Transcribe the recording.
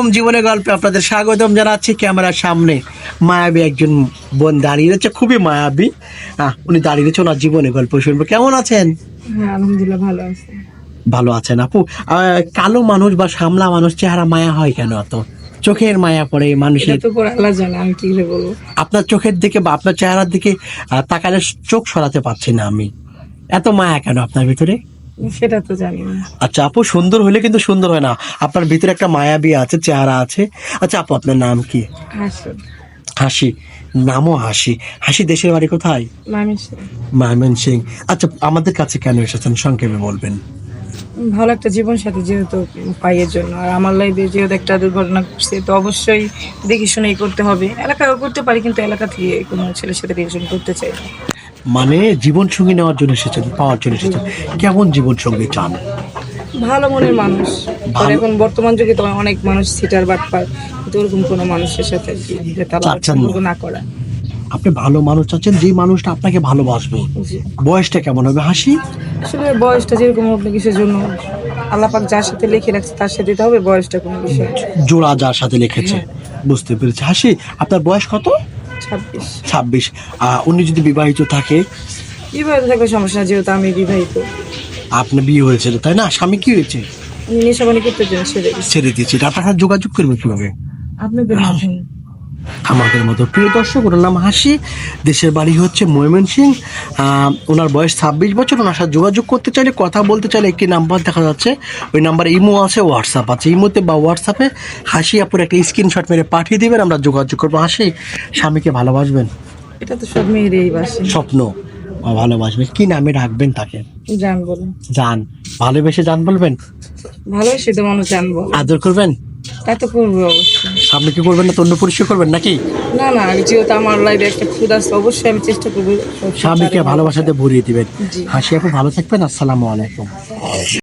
জীবনে গল্পে আপনাদের স্বাগতম জানাচ্ছি। ক্যামেরার সামনে মায়াবী একজন বোন দাঁড়িয়ে রয়েছে, খুবই মায়াবী। উনি দাঁড়িয়ে রয়েছে, ওনার জীবনে গল্প শুনবো। কেমন আছেন? হ্যাঁ, আলহামদুলিল্লাহ ভালো আছি। ভালো আছেন আপু? কালো মানুষ বা সামলা মানুষ চেহারা মায়া হয় কেন? এত চোখের মায়া পড়ে মানুষের। এটা তো পরে আল্লাহ জানে, আমি কি করে বলবো। আপনার চোখের দিকে বা আপনার চেহারার দিকে তাকালে চোখ সরাতে পারছি না আমি। এত মায়া কেন আপনার ভিতরে? সেটা তো জানি না। আচ্ছা আপু, সুন্দর হলে কিন্তু সুন্দর হয় না, আপনার ভিতরে একটা মায়াবী আছে, চেহারা আছে। আচ্ছা আপু, আপনার নাম কি? হাসি। হাসি, নামও হাসি। হাসি দেশের বাড়ি কোথায়? মানুষের ময়মনসিং। আচ্ছা, আমাদের কাছে কেন এসেছেন সংক্ষেপে বলবেন? ভালো একটা জীবন সাথী যেহেতু পাইয়ের জন্য, আর আমার লাইফে যেহেতু একটা দুর্ঘটনা ঘটছে, তো অবশ্যই দেখে শুনেই করতে হবে। এলাকায় করতে পারি, কিন্তু এলাকা থেকে কোনো ছেলের সাথে রিলেশন করতে চাই না। মানে জীবন সঙ্গী নেওয়ার জন্য এসেছেন, পাওয়ার জন্য এসেছেন। কেমন জীবন সঙ্গী চান? ভালো মনের মানুষ। আর ভালো- এখন বর্তমান যুগে তো অনেক মানুষ সিটার বাট পায়, কিন্তু ওরকম কোনো মানুষের সাথে আর কি যে তারা চাচ্ছেন না। সম্পর্ক না করা। আপনি ভালো মানুষ চাচ্ছেন, যে মানুষটা আপনাকে ভালোবাসবে। জি। বয়সটা কেমন হবে হাসি? আসলে বয়সটা যেরকম হোক না কিসের জন্য, আল্লাপাক যার সাথে লিখে রাখছে তার সাথে দিতে হবে, বয়সটা কোনো বিষয় না। জোড়া যার সাথে লিখেছে। বুঝতে পেরেছি। হাসি, আপনার বয়স কত? 26। 26। উনি যদি বিবাহিত থাকে? বিবাহিত থাকলে সমস্যা না, যেহেতু আমি বিবাহিত। আপনার বিয়ে হয়েছিল তাই না? স্বামী কি হয়েছে? আমি নেশাবানি করতে জন্য ছেড়ে দিচ্ছি ছেড়ে দিয়েছি। আপনার সাথে যোগাযোগ করবে কিভাবে? আপনাদের মাধ্যমে। আমাদের মতো প্রিয় দর্শক, ওনার নাম হাসি, দেশের বাড়ি হচ্ছে ময়মনসিং। ওনার বয়স 26 বছর। ওনার সাথে যোগাযোগ করতে চাইলে, কথা বলতে চাইলে একটি নাম্বার দেখা যাচ্ছে, ওই নাম্বারে ইমো আছে, হোয়াটসঅ্যাপ আছে। ইমোতে বা হোয়াটসঅ্যাপে হাসি আপুর একটা স্ক্রিনশট মেরে পাঠিয়ে দিবেন, আমরা যোগাযোগ করবো। হাসি, স্বামীকে ভালোবাসবেন? এটা তো সব মেয়েরই বাসে। স্বপ্ন। ভালোবাসবেন। কি নামে রাখবেন তাকে? জান বলে। জান। ভালোবেসে জান বলবেন? ভালোবাসি তো মানুষ জান বলে। আদর করবেন? তা তো করবো অবশ্যই। সামনে কি করবেন না, তন্য পরিষ্কার করবেন নাকি? না না, যেহেতু আমার লাইফে একটা খুদ আছে, অবশ্যই আমি চেষ্টা করবো স্বামীকে ভালোবাসাতে ভরিয়ে দিবেন। জি। হাসি আপু, ভালো থাকবেন। আসসালামু আলাইকুম।